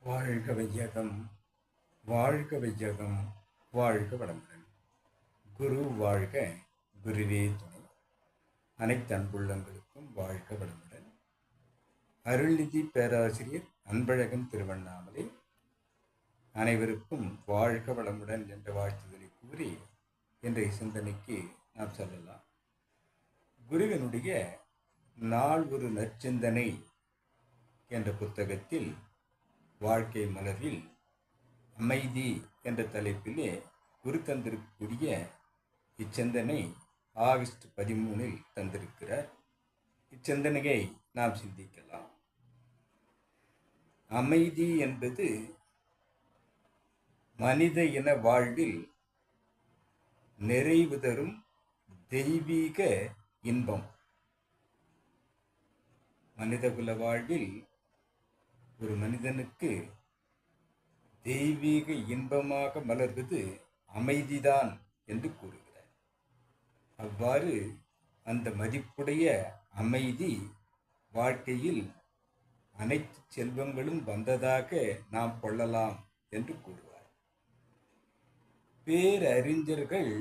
வாழ்க வையகம், வாழ்க வையகம், வாழ்க வளமுடன். குரு வாழ்க, குருவே துணை. அனைத்து அன்புள்ளங்களுக்கும் வாழ்க வளமுடன். அருள்நிதி பேராசிரியர் அன்பழகன் திருவண்ணாமலை அனைவருக்கும் வாழ்க வளமுடன் என்ற வாழ்த்துதலை கூறி இன்றைய சிந்தனைக்கு நாம் செல்லலாம். குருவினுடைய நாள் ஒரு நற்சிந்தனை என்ற புத்தகத்தில் வாழ்க்கை மலரில் அமைதி என்ற தலைப்பிலே குரு தந்திருக்கக்கூடிய இச்சிந்தனை ஆகஸ்ட் 13 தந்திருக்கிறார். இச்சிந்தனையை நாம் சிந்திக்கலாம். அமைதி என்பது மனித இன வாழ்வில் நிறைவு தரும் தெய்வீக இன்பம். மனிதகுல வாழ்வில் ஒரு மனிதனுக்கு தெய்வீக இன்பமாக மலர்வது அமைதிதான் என்று கூறுகிறார். அவ்வாறு அந்த மதிப்புடைய அமைதி வாழ்க்கையில் அனைத்து செல்வங்களும் வந்ததாக நாம் கொள்ளலாம் என்று கூறுவார். பேரறிஞர்கள்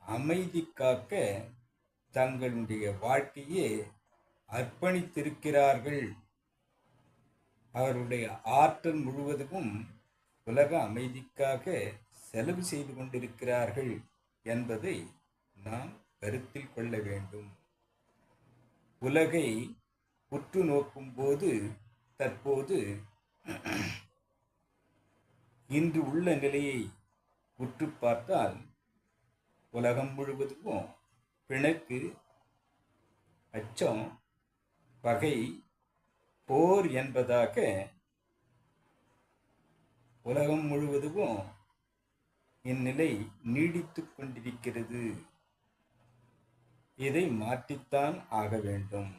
அமைதி காக்க தங்களுடைய வாழ்க்கையை அர்ப்பணித்திருக்கிறார்கள். அவருடைய ஆற்றல் முழுவதும் உலக அமைதிக்காக செலவு செய்து கொண்டிருக்கிறார்கள் என்பதை நாம் கருத்தில் கொள்ள வேண்டும். உலகை உற்று நோக்கும் போது தற்போது இன்று உள்ள நிலையை உற்று பார்த்தால் உலகம் முழுவதும் பிணக்கு, அச்சம், பகை, போர் என்பதாக உலகம் முழுவதும் இந்நிலை நீடித்து கொண்டிருக்கிறது. இதை மாற்றித்தான் ஆக வேண்டும்.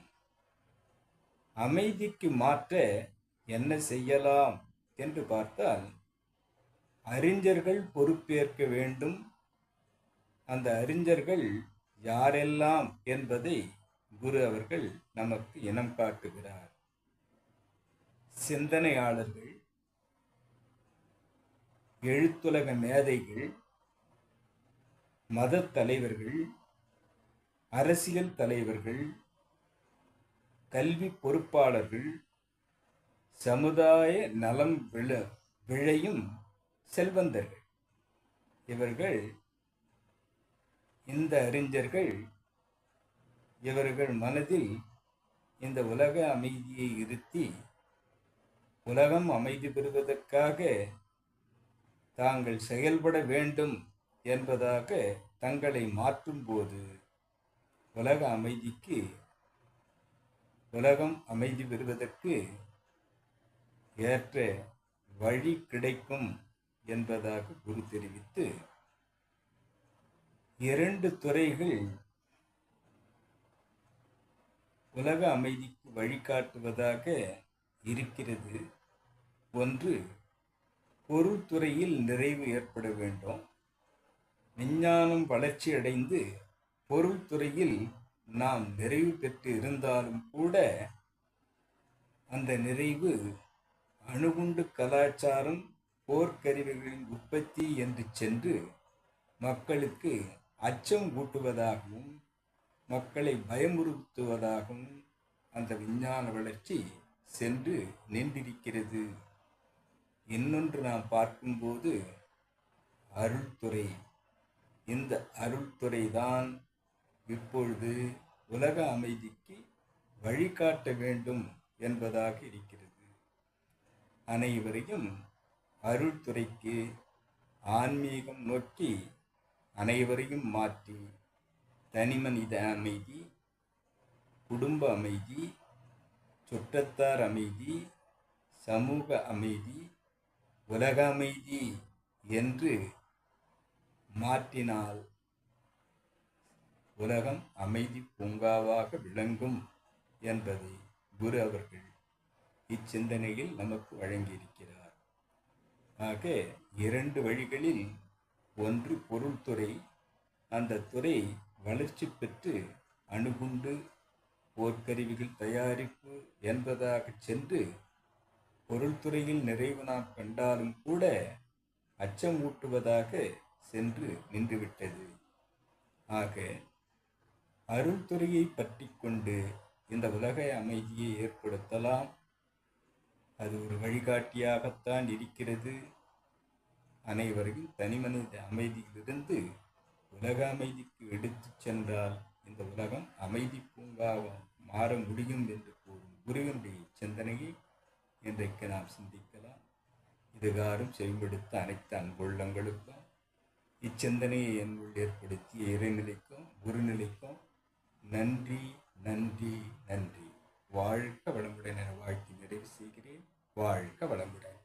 அமைதிக்கு மாற்ற என்ன செய்யலாம் என்று பார்த்தால் அறிஞர்கள் பொறுப்பேற்க வேண்டும். அந்த அறிஞர்கள் யாரெல்லாம் என்பதை குரு அவர்கள் நமக்கு இனம் காட்டுகிறார். சிந்தனையாளர்கள், எழுத்துலக மேதைகள், மத தலைவர்கள், அரசியல் தலைவர்கள், கல்வி பொறுப்பாளர்கள், சமுதாய நலம் விழையும் செல்வந்தர்கள். இவர்கள் இந்த அறிஞர்கள் இவர்கள் மனதில் இந்த உலக அமைதியை இருத்தி உலகம் அமைதி பெறுவதற்காக தாங்கள் செயல்பட வேண்டும் என்பதாக தங்களை மாற்றும்போது உலகம் அமைதி பெறுவதற்கு ஏற்ற வழி கிடைக்கும் என்பதாக குரு தெரிவித்து 2 துறைகள் உலக அமைதிக்கு வழிகாட்டுவதாக இருக்கிறது. ஒன்று, பொருள்துறையில் நிறைவு ஏற்பட வேண்டும். விஞ்ஞானம் வளர்ச்சி அடைந்து பொருள்துறையில் நாம் நிறைவு பெற்று இருந்தாலும் கூட அந்த நிறைவு அணுகுண்டு கலாச்சாரம், போர்க்கருவிகளின் உற்பத்தி என்று சென்று மக்களுக்கு அச்சம் ஊட்டுவதாகவும் மக்களை பயமுறுத்துவதாகவும் அந்த விஞ்ஞான வளர்ச்சி சென்று நின்றிருக்கிறது. இன்னொன்று நாம் பார்க்கும்போது அருள்துறை. இந்த அருள்துறை தான் இப்பொழுது உலக அமைதிக்கு வழிகாட்ட வேண்டும் என்பதாக இருக்கிறது. அனைவரையும் அருள்துறைக்கு ஆன்மீகம் நோக்கி அனைவரையும் மாற்றி தனிமனித அமைதி, குடும்ப அமைதி, சுற்றத்தார் அமைதி, சமூக அமைதி, உலக அமைதி என்று மாற்றினால் உலகம் அமைதி பூங்காவாக விளங்கும் என்பதை குரு அவர்கள் இச்சிந்தனையில் நமக்கு வழங்கியிருக்கிறார். ஆக 2 வழிகளில், ஒன்று பொருள்துறை, அந்த துறை வளர்ச்சி பெற்று அணுகுண்டு, போர்க்கருவிகள் தயாரிப்பு என்பதாக சென்று பொருள் துறையில் நிறைவு நாம் கண்டாலும் கூட அச்சம் ஊட்டுவதாக சென்று நின்றுவிட்டது. ஆக அருள் துறையை பற்றி கொண்டு இந்த உலக அமைதியை ஏற்படுத்தலாம். அது ஒரு வழிகாட்டியாகத்தான் இருக்கிறது. அனைவரையும் தனிமனித அமைதியிலிருந்து உலக அமைதிக்கு எடுத்து சென்றால் இந்த உலகம் அமைதி பூங்காவாக மாற முடியும் என்று கூறும் குருவினுடைய சிந்தனையை இன்றைக்கு நாம் சிந்திக்கலாம். இதுகாரும் செவிப்படுத்த அனைத்து அன்புள்ளங்களுக்கும் இச்சிந்தனையை என்னுள் ஏற்படுத்திய இறைநிலைக்கும் குருநிலைக்கும் நன்றி நன்றி நன்றி. வாழ்க வளமுடன் என வாழ்த்தி நிறைவு செய்கிறேன். வாழ்க வளமுடன்.